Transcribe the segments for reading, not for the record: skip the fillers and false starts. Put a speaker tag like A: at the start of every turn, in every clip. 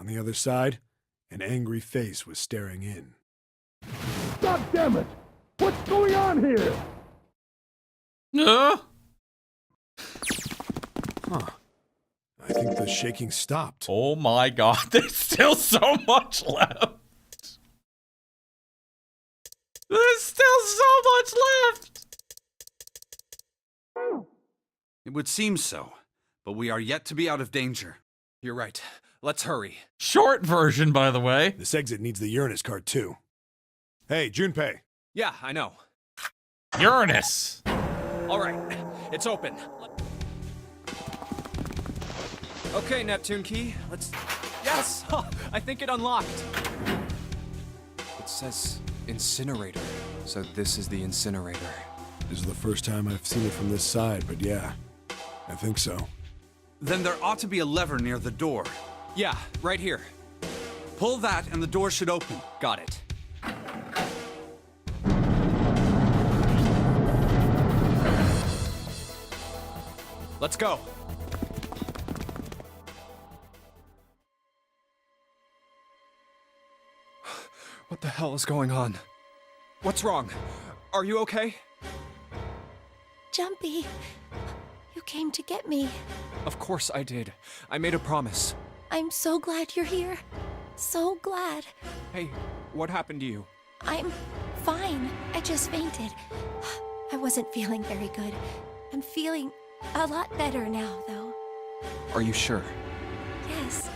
A: On the other side, an angry face was staring in.
B: God damn it! What's going on here?
A: Huh. I think the shaking stopped.
C: Oh my god, there's still so much left. There's still so much left.
D: It would seem so, but we are yet to be out of danger. You're right. Let's hurry.
C: Short version, by the way.
A: This exit needs the Uranus card, too. Hey, Junpei.
D: Yeah, I know.
C: Uranus.
D: All right, it's open. Okay, Neptune key, let's... Yes! I think it unlocked. It says incinerator, so this is the incinerator.
A: This is the first time I've seen it from this side, but yeah, I think so.
D: Then there ought to be a lever near the door. Yeah, right here. Pull that and the door should open. Got it. Let's go. What the hell is going on? What's wrong? Are you okay?
E: Jumpy, you came to get me.
D: Of course I did. I made a promise.
E: I'm so glad you're here. So glad.
D: Hey, what happened to you?
E: I'm fine. I just fainted. I wasn't feeling very good. I'm feeling a lot better now, though.
D: Are you sure?
E: Yes.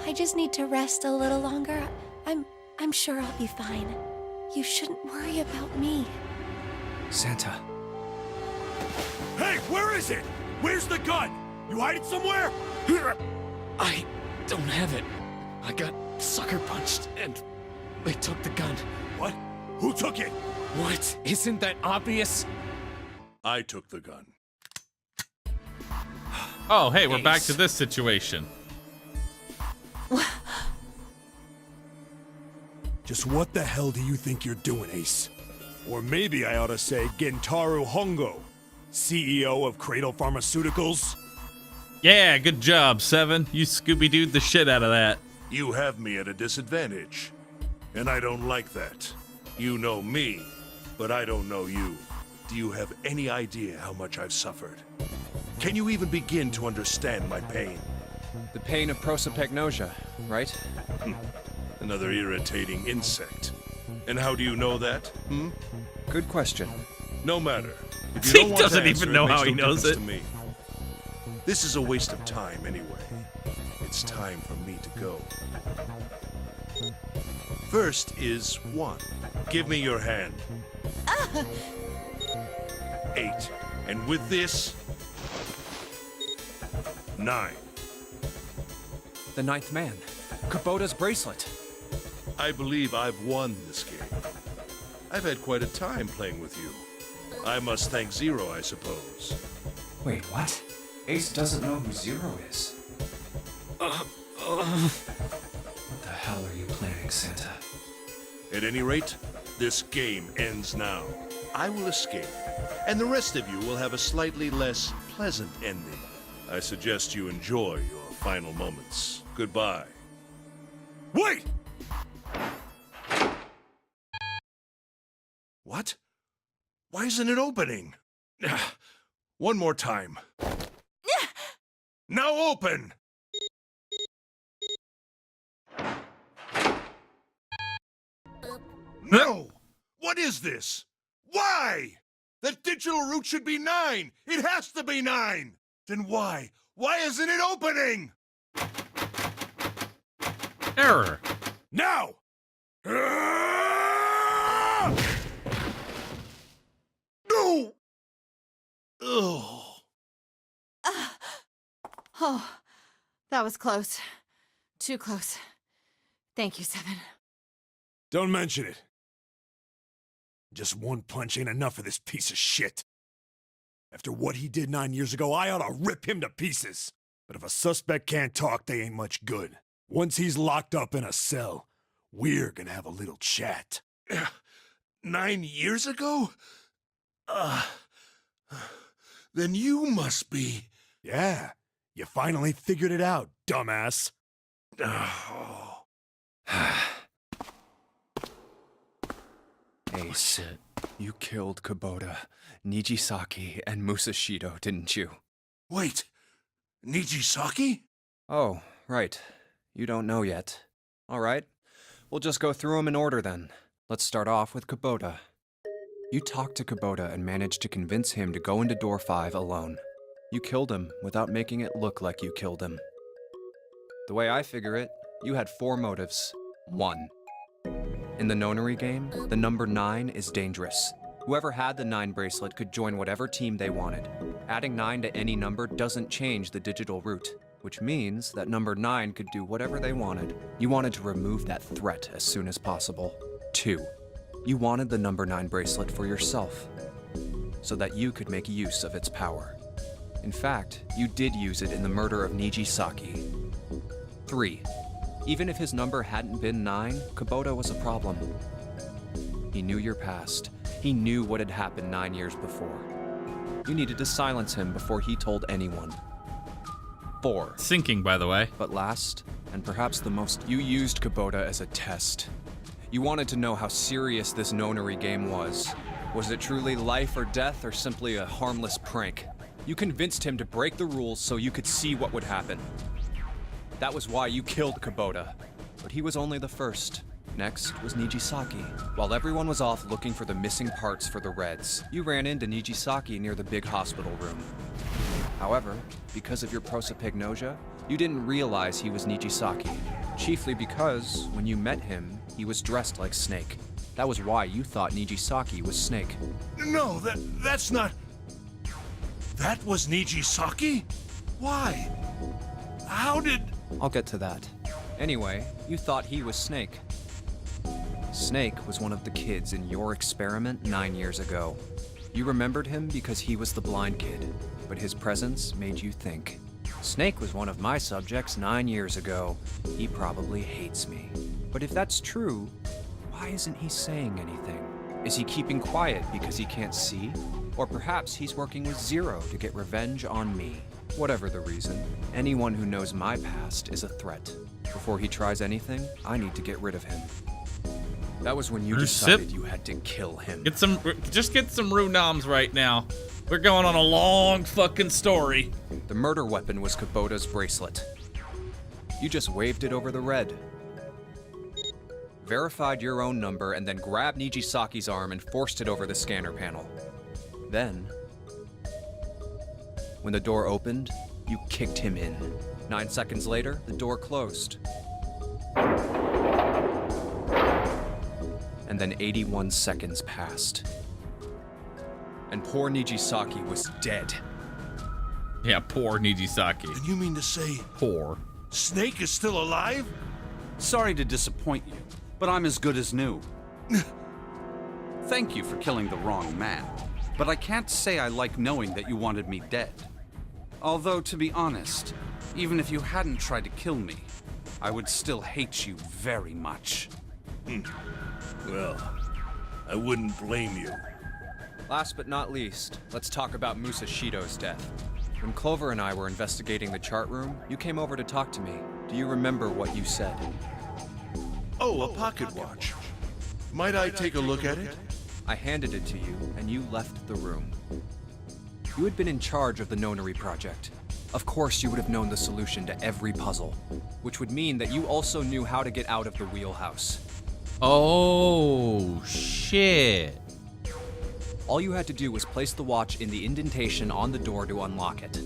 E: I just need to rest a little longer. I'm sure I'll be fine. You shouldn't worry about me.
D: Santa.
A: Hey, where is it? Where's the gun? You hide it somewhere?
F: I don't have it. I got sucker punched and they took the gun.
A: What? Who took it?
F: What? Isn't that obvious?
A: I took the gun.
C: Oh, hey, we're back
F: Ace.
C: to this situation.
A: Just what the hell do you think you're doing, Ace? Or maybe I ought to say Gentaro Hongo, CEO of Cradle Pharmaceuticals?
C: Yeah, good job, Seven. You Scooby-Dooed the shit out of that.
G: You have me at a disadvantage, and I don't like that. You know me, but I don't know you. Do you have any idea how much I've suffered? Can you even begin to understand my pain?
D: The pain of prosopagnosia, right?
G: Another irritating insect. And how do you know that?
D: Good question.
G: No matter. If you
C: He
G: don't want to
C: doesn't
G: answer,
C: even know
G: it makes
C: how he
G: no
C: knows
G: difference
C: it.
G: to me. This is a waste of time anyway. It's time for me to go. First is 1. Give me your hand. 8. And with this, 9.
D: The ninth man. Kubota's bracelet.
G: I believe I've won this game. I've had quite a time playing with you. I must thank Zero, I suppose.
D: Wait, what? Ace doesn't know who Zero is. What the hell are you planning, Santa?
G: At any rate, this game ends now. I will escape, and the rest of you will have a slightly less pleasant ending. I suggest you enjoy your final moments. Goodbye.
A: Wait!
G: What? Why isn't it opening? One more time. Now open! No! What is this? Why? The digital route should be 9! It has to be 9! Then why? Why isn't it opening?
C: Error.
A: Now! No!
G: Ugh.
H: Oh, that was close. Too close. Thank you, Seven.
A: Don't mention it. Just one punch ain't enough for this piece of shit. After what he did 9 years ago, I ought to rip him to pieces. But if a suspect can't talk, they ain't much good. Once he's locked up in a cell, we're gonna have a little chat.
G: 9 years ago? Then you must be...
A: Yeah, you finally figured it out, dumbass.
G: Oh.
D: Ace, you killed Kubota, Nijisaki, and Musashido, didn't you?
G: Wait, Nijisaki?
D: Oh, right. You don't know yet. All right. We'll just go through them in order then. Let's start off with Kubota. You talked to Kubota and managed to convince him to go into door 5 alone. You killed him without making it look like you killed him. The way I figure it, you had 4 motives. 1. In the nonary game, the number 9 is dangerous. Whoever had the 9 bracelet could join whatever team they wanted. Adding 9 to any number doesn't change the digital route, which means that number 9 could do whatever they wanted. You wanted to remove that threat as soon as possible. 2. You wanted the number 9 bracelet for yourself, so that you could make use of its power. In fact, you did use it in the murder of Nijisaki. 3. Even if his number hadn't been 9, Kubota was a problem. He knew your past. He knew what had happened 9 years before. You needed to silence him before he told anyone. 4.
C: Sinking, by the way.
D: But last, and perhaps the most, you used Kubota as a test. You wanted to know how serious this nonary game was. Was it truly life or death, or simply a harmless prank? You convinced him to break the rules so you could see what would happen. That was why you killed Kubota. But he was only the first. Next was Nijisaki. While everyone was off looking for the missing parts for the Reds, you ran into Nijisaki near the big hospital room. However, because of your prosopagnosia, you didn't realize he was Nijisaki. Chiefly because, when you met him, he was dressed like Snake. That was why you thought Nijisaki was Snake.
G: No, that's not... That was Nijisaki? Why? How did...
D: I'll get to that. Anyway, you thought he was Snake. Snake was one of the kids in your experiment 9 years ago. You remembered him because he was the blind kid, but his presence made you think. Snake was one of my subjects 9 years ago. He probably hates me. But if that's true, why isn't he saying anything? Is he keeping quiet because he can't see? Or perhaps he's working with Zero to get revenge on me. Whatever the reason, anyone who knows my past is a threat. Before he tries anything, I need to get rid of him. That was when you decided you had to kill him.
C: Just get some Rue noms right now. We're going on a long fucking story.
D: The murder weapon was Kubota's bracelet. You just waved it over the red. Verified your own number and then grabbed Nijisaki's arm and forced it over the scanner panel. Then, when the door opened, you kicked him in. 9 seconds later, the door closed. And then 81 seconds passed. And poor Nijisaki was dead.
C: Yeah, poor Nijisaki.
G: And you mean to say...
C: Poor.
G: Snake is still alive?
I: Sorry to disappoint you, but I'm as good as new. Thank you for killing the wrong man, but I can't say I like knowing that you wanted me dead. Although, to be honest, even if you hadn't tried to kill me, I would still hate you very much.
G: Well, I wouldn't blame you.
D: Last but not least, let's talk about Musashido's death. When Clover and I were investigating the chart room, you came over to talk to me. Do you remember what you said?
G: Oh, a pocket watch. Might I take a look at it?
D: I handed it to you, and you left the room. You had been in charge of the nonary project. Of course, you would have known the solution to every puzzle, which would mean that you also knew how to get out of the wheelhouse.
C: Oh, shit.
D: All you had to do was place the watch in the indentation on the door to unlock it.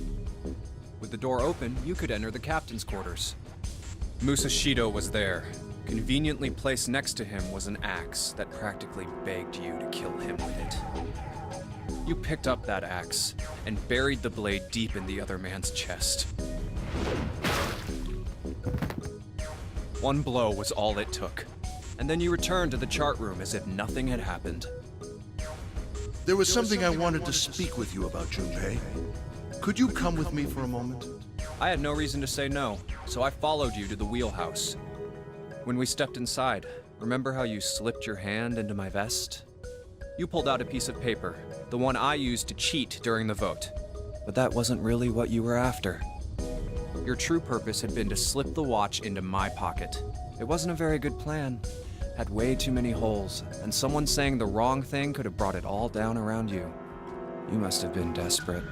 D: With the door open, you could enter the captain's quarters. Musashido was there. Conveniently placed next to him was an axe that practically begged you to kill him with it. You picked up that axe and buried the blade deep in the other man's chest. One blow was all it took, and then you returned to the chart room as if nothing had happened.
G: There was something I wanted to speak with you about, Junpei. Could you come with me for a moment?
D: I had no reason to say no, so I followed you to the wheelhouse. When we stepped inside, remember how you slipped your hand into my vest? You pulled out a piece of paper, the one I used to cheat during the vote. But that wasn't really what you were after. Your true purpose had been to slip the watch into my pocket. It wasn't a very good plan. Had way too many holes, and someone saying the wrong thing could have brought it all down around you. You must have been desperate.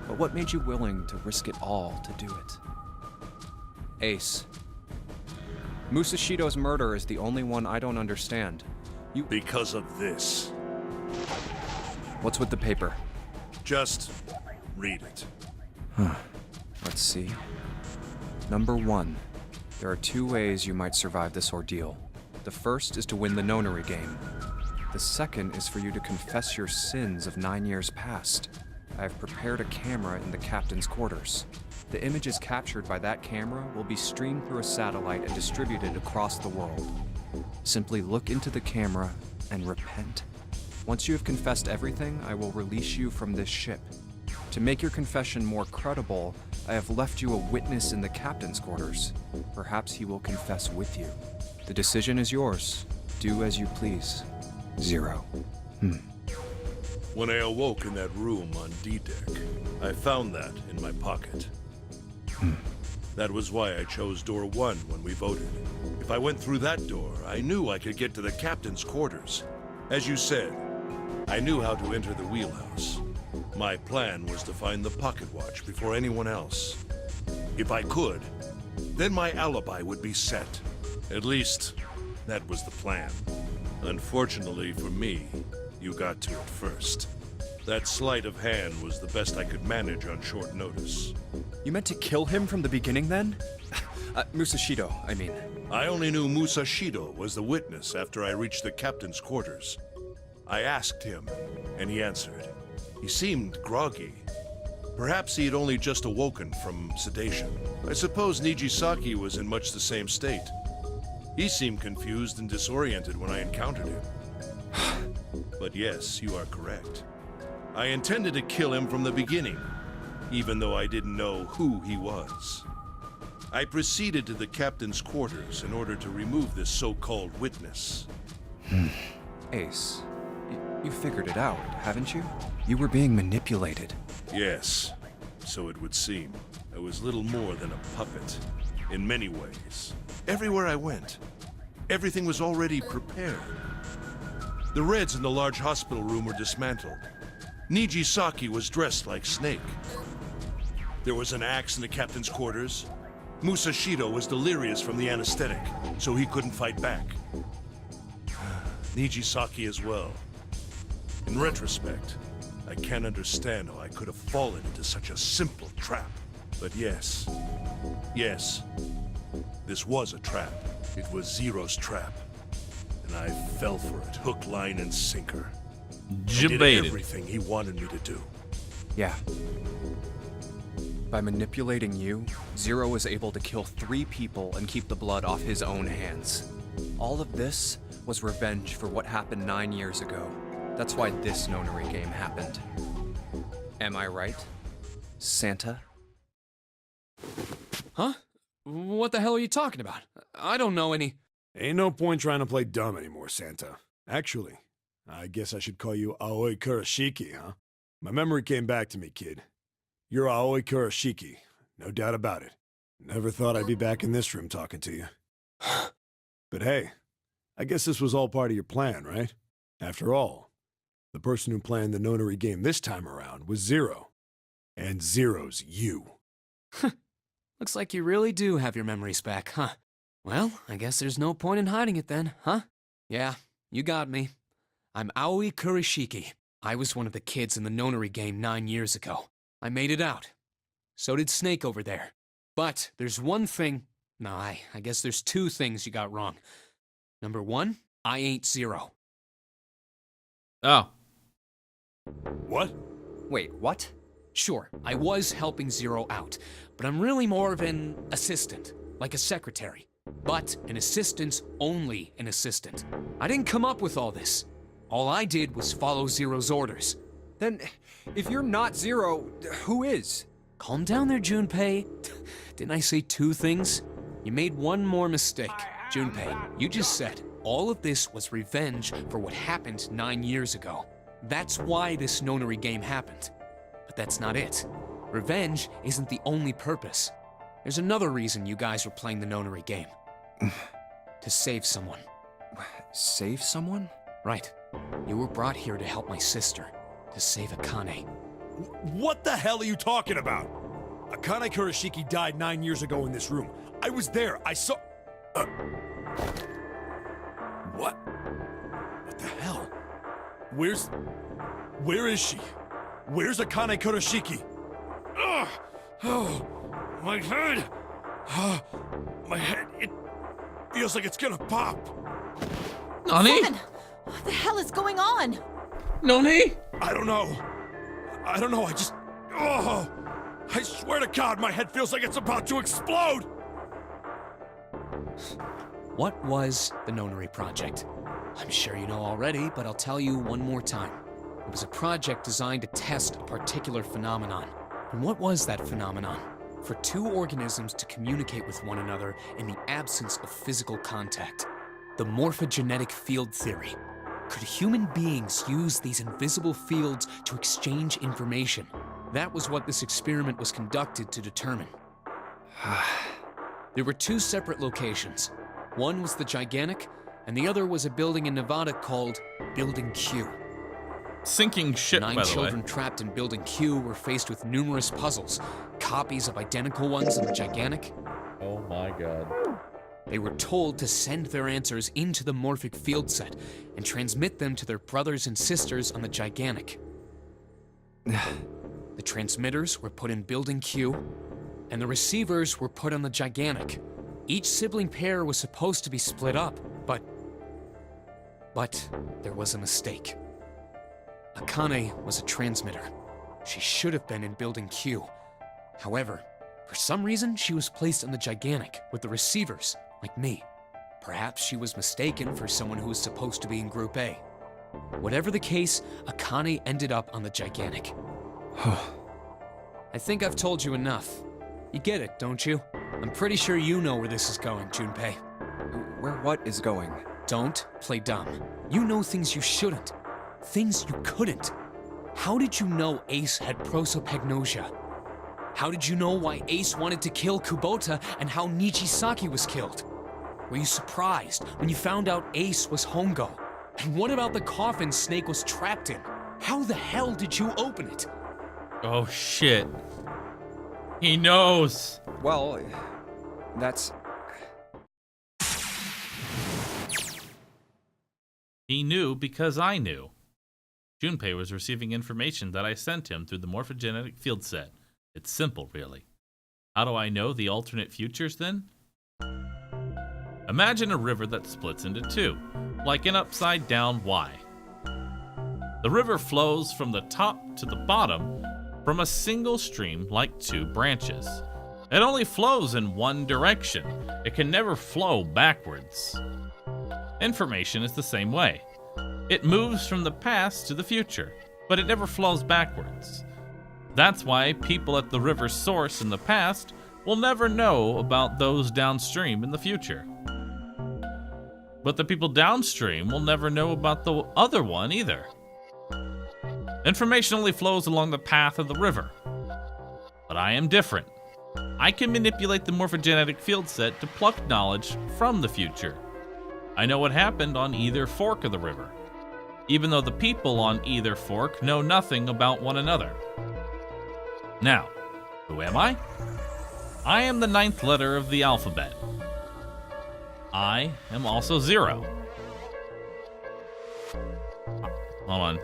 D: But what made you willing to risk it all to do it? Ace. Musashido's murder is the only one I don't understand.
G: Because of this.
D: What's with the paper?
G: Just read it.
D: Let's see. Number 1. There are 2 ways you might survive this ordeal. The first is to win the nonary game. The second is for you to confess your sins of 9 years past. I have prepared a camera in the captain's quarters. The images captured by that camera will be streamed through a satellite and distributed across the world. Simply look into the camera and repent. Once you have confessed everything, I will release you from this ship. To make your confession more credible, I have left you a witness in the captain's quarters. Perhaps he will confess with you. The decision is yours. Do as you please. 0.
G: When I awoke in that room on D-Deck, I found that in my pocket. That was why I chose door 1 when we voted. If I went through that door, I knew I could get to the captain's quarters. As you said, I knew how to enter the wheelhouse. My plan was to find the pocket watch before anyone else. If I could, then my alibi would be set. At least, that was the plan. Unfortunately for me, you got to it first. That sleight of hand was the best I could manage on short notice.
D: You meant to kill him from the beginning then? Musashido, I mean.
G: I only knew Musashido was the witness after I reached the captain's quarters. I asked him, and he answered. He seemed groggy. Perhaps he had only just awoken from sedation. I suppose Nijisaki was in much the same state. He seemed confused and disoriented when I encountered him. But yes, you are correct. I intended to kill him from the beginning, even though I didn't know who he was. I proceeded to the captain's quarters in order to remove this so-called witness.
D: Ace, you figured it out, haven't you? You were being manipulated.
G: Yes, so it would seem. I was little more than a puppet, in many ways. Everywhere I went, everything was already prepared. The Reds in the large hospital room were dismantled. Nijisaki was dressed like Snake. There was an axe in the captain's quarters. Musashido was delirious from the anesthetic, so he couldn't fight back. Nijisaki as well. In retrospect, I can't understand how I could have fallen into such a simple trap. But yes, this was a trap. It was Zero's trap. And I fell for it, hook, line, and sinker. I did everything he wanted me to do.
D: Yeah. By manipulating you, Zero was able to kill 3 people and keep the blood off his own hands. All of this was revenge for what happened 9 years ago. That's why this nonary game happened. Am I right, Santa?
F: Huh? What the hell are you talking about? I don't know any...
A: Ain't no point trying to play dumb anymore, Santa. Actually, I guess I should call you Aoi Kurashiki, huh? My memory came back to me, kid. You're Aoi Kurashiki, no doubt about it. Never thought I'd be back in this room talking to you. But hey, I guess this was all part of your plan, right? After all, the person who planned the nonary game this time around was Zero. And Zero's you.
F: Looks like you really do have your memories back, huh? Well, I guess there's no point in hiding it then, huh? Yeah, you got me. I'm Aoi Kurashiki. I was one of the kids in the nonary game 9 years ago. I made it out. So did Snake over there. But there's one thing... No, I guess there's 2 things you got wrong. Number 1, I ain't Zero.
C: Oh.
A: What?
D: Wait, what?
F: Sure, I was helping Zero out, but I'm really more of an assistant, like a secretary. But an assistant's only an assistant. I didn't come up with all this. All I did was follow Zero's orders.
D: Then, if you're not Zero, who is?
F: Calm down there, Junpei. Didn't I say 2 things? You made one more mistake. Junpei, you just said all of this was revenge for what happened 9 years ago. That's why this nonary game happened. But that's not it. Revenge isn't the only purpose. there's another reason you guys were playing the nonary game. To save someone.
D: Save someone?
F: Right. You were brought here to help my sister. To save Akane.
A: What the hell are you talking about? Akane Kurashiki died 9 years ago in this room. I was there. I saw... What? What the hell? Where is she? Where's Akane Kurashiki? Ugh! Oh, my head! My head, it feels like it's gonna pop.
C: Nani?
H: Seven! What the hell is going on?
C: Nani?
A: I don't know. I just... Oh! I swear to God, my head feels like it's about to explode!
F: What was the Nonary Project? I'm sure you know already, but I'll tell you one more time. It was a project designed to test a particular phenomenon. And what was that phenomenon? For two organisms to communicate with one another in the absence of physical contact. The morphogenetic field theory. Could human beings use these invisible fields to exchange information? That was what this experiment was conducted to determine. There were two separate locations. One was the Gigantic, and the other was a building in Nevada called Building Q.
C: Sinking ship, by the way.
F: 9 children trapped in Building Q were faced with numerous puzzles, copies of identical ones in the Gigantic.
C: Oh my god.
F: They were told to send their answers into the morphic field set and transmit them to their brothers and sisters on the Gigantic. The transmitters were put in Building Q, and the receivers were put on the Gigantic. Each sibling pair was supposed to be split up, but there was a mistake. Akane was a transmitter. She should have been in Building Q. However, for some reason, she was placed on the Gigantic with the receivers, like me. Perhaps she was mistaken for someone who was supposed to be in Group A. Whatever the case, Akane ended up on the Gigantic. I think I've told you enough. You get it, don't you? I'm pretty sure you know where this is going, Junpei.
D: Where what is going?
F: Don't play dumb. You know things you shouldn't. Things you couldn't. How did you know Ace had prosopagnosia? How did you know why Ace wanted to kill Kubota and how Nichisaki was killed? Were you surprised when you found out Ace was Hongo? And what about the coffin Snake was trapped in? How the hell did you open it?
C: Oh shit. He knows.
D: Well, that's...
C: He knew because I knew. Junpei was receiving information that I sent him through the morphogenetic field set. It's simple, really. How do I know the alternate futures, then? Imagine a river that splits into two, like an upside-down Y. The river flows from the top to the bottom from a single stream like two branches. It only flows in one direction. It can never flow backwards. Information is the same way. It moves from the past to the future, but it never flows backwards. That's why people at the river's source in the past will never know about those downstream in the future. But the people downstream will never know about the other one either. Information only flows along the path of the river. But I am different. I can manipulate the morphogenetic field set to pluck knowledge from the future. I know what happened on either fork of the river, even though the people on either fork know nothing about one another. Now, who am I? I am the 9th letter of the alphabet. I am also 0. Hold on.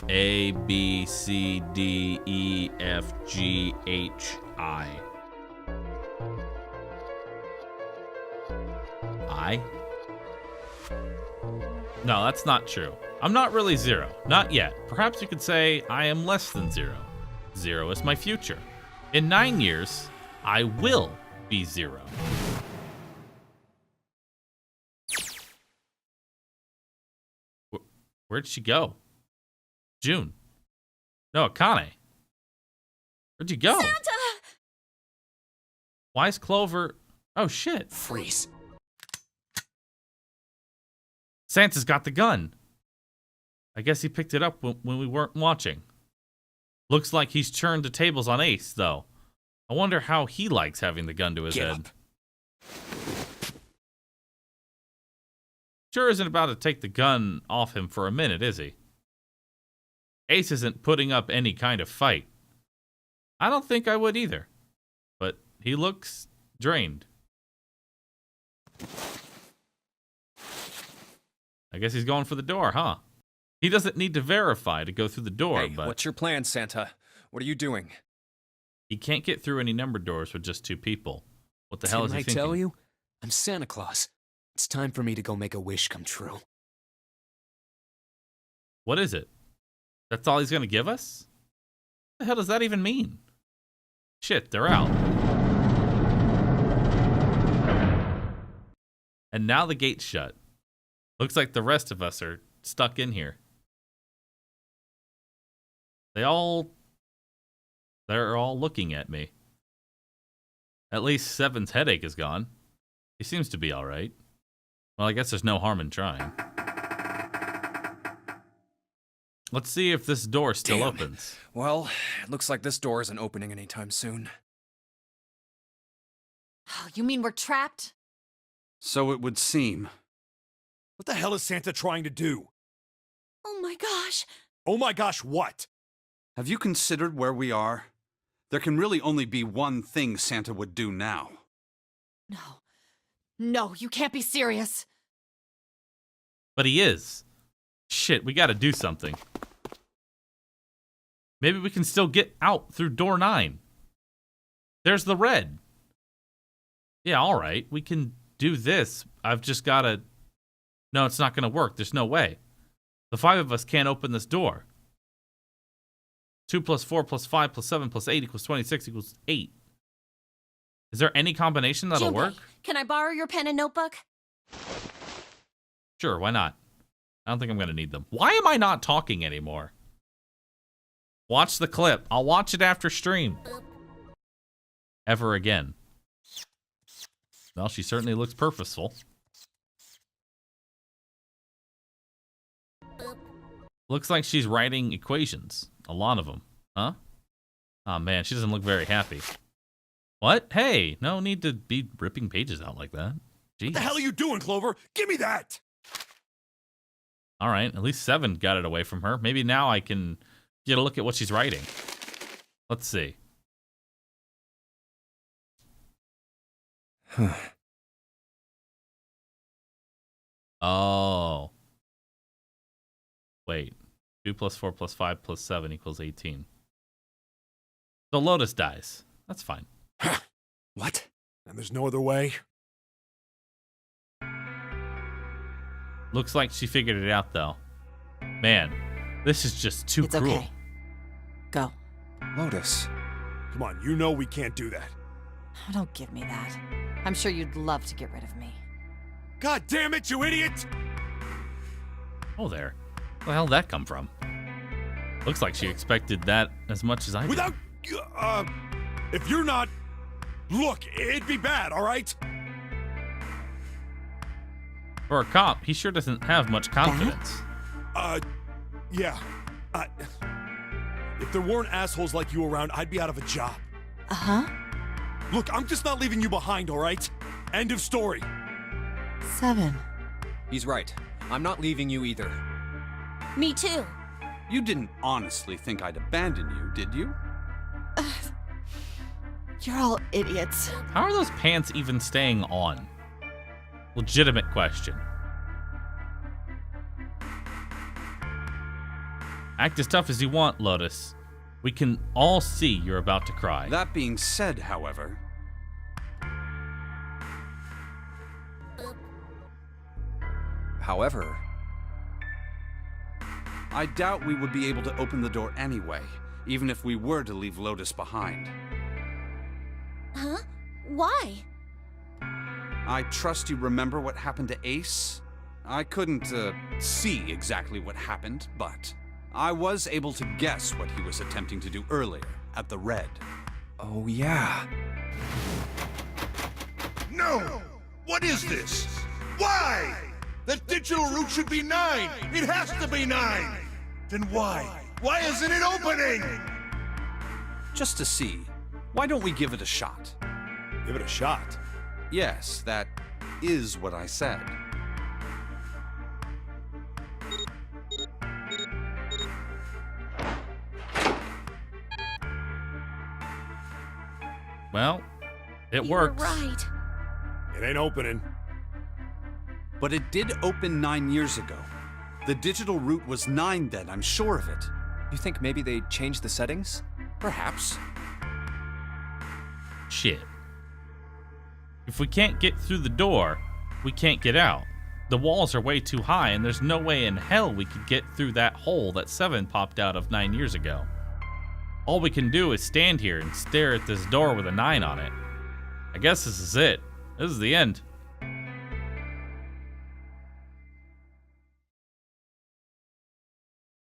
C: A, B, C, D, E, F, G, H, I. I? No, that's not true. I'm not really 0. Not yet. Perhaps you could say I am less than 0. 0 is my future. In 9 years, I will be 0. Where'd she go? June. No, Akane. Where'd you go?
H: Santa!
C: Why is Clover... Oh, shit.
F: Freeze.
C: Santa's got the gun. I guess he picked it up when we weren't watching. Looks like he's turned the tables on Ace, though. I wonder how he likes having the gun to his
A: Get
C: head.
A: up.
C: Sure isn't about to take the gun off him for a minute, is he? Ace isn't putting up any kind of fight. I don't think I would either. But he looks drained. I guess he's going for the door, huh? He doesn't need to verify to go through the door,
D: Hey,
C: but
D: what's your plan, Santa? What are you doing?
C: he can't get through any numbered doors with just two people. What the hell is
F: Didn't
C: he
F: I
C: thinking?
F: tell you? I'm Santa Claus. It's time for me to go make a wish come true.
C: What is it? That's all he's gonna give us? What the hell does that even mean? Shit, they're out. And now the gate's shut. Looks like the rest of us are stuck in here. They're all looking at me. At least Seven's headache is gone. He seems to be alright. Well, I guess there's no harm in trying. Let's see if this door still
D: Damn.
C: opens.
D: Well, it looks like this door isn't opening anytime soon.
H: Oh, you mean we're trapped?
I: So it would seem.
A: What the hell is Santa trying to do?
E: Oh my gosh.
A: Oh my gosh, what?
I: Have you considered where we are? There can really only be one thing Santa would do now.
H: No. No, you can't be serious.
C: But he is. Shit, we gotta do something. Maybe we can still get out through door 9. There's the red. Yeah, alright. We can do this. I've just gotta... No, it's not gonna work. There's no way. The 5 of us can't open this door. 2 plus 4 plus 5 plus 7 plus 8 equals 26 equals 8. Is there any combination that'll
E: Junpei,
C: work?
E: Can I borrow your pen and notebook?
C: Sure, why not? I don't think I'm gonna need them. Why am I not talking anymore? Watch the clip. I'll watch it after stream. Ever again. Well, she certainly looks purposeful. Looks like she's writing equations. A lot of them. Huh? Oh man, she doesn't look very happy. What? Hey, no need to be ripping pages out like that. Jeez.
A: What the hell are you doing, Clover? Give me that!
C: Alright, at least 7 got it away from her. Maybe now I can get a look at what she's writing. Let's see. Oh. Wait. 2 plus 4 plus 5 plus 7 equals 18. So Lotus dies. That's fine.
D: What?
A: And there's no other way?
C: Looks like she figured it out, though. Man, this is just too
H: It's
C: cruel.
H: okay. Go.
D: Lotus.
A: Come on, you know we can't do that.
H: Oh, don't give me that. I'm sure you'd love to get rid of me.
A: God damn it, you idiot!
C: Oh, there. Where the hell did that come from? Looks like she expected that as much as I did.
A: Without... if you're not... Look, it'd be bad, alright?
C: For a cop, he sure doesn't have much confidence.
A: Yeah. If there weren't assholes like you around, I'd be out of a job.
H: Uh-huh.
A: Look, I'm just not leaving you behind, alright? End of story.
H: 7.
D: He's right. I'm not leaving you either.
E: Me too.
I: You didn't honestly think I'd abandon you, did you?
H: You're all idiots.
C: How are those pants even staying on? Legitimate question. Act as tough as you want, Lotus. We can all see you're about to cry.
I: That being said, however...
D: However,
I: I doubt we would be able to open the door anyway, even if we were to leave Lotus behind.
E: Huh? Why?
I: I trust you remember what happened to Ace? I couldn't, see exactly what happened, but I was able to guess what he was attempting to do earlier at the Red.
D: oh yeah.
G: No! What is this? Why? The digital route should be 9! It has to be 9! Then why? Why isn't it opening?
I: Just to see, Why don't we give it a shot?
A: Give it a shot.
I: Yes, that is what I said.
C: Well, it
E: You were
C: works.
E: right.
A: It ain't opening.
I: But it did open 9 years ago. The digital route was 9 then, I'm sure of it.
D: You think maybe they changed the settings?
I: Perhaps.
C: Shit. If we can't get through the door, we can't get out. The walls are way too high, and there's no way in hell we could get through that hole that 7 popped out of 9 years ago. All we can do is stand here and stare at this door with a 9 on it. I guess this is it. This is the end.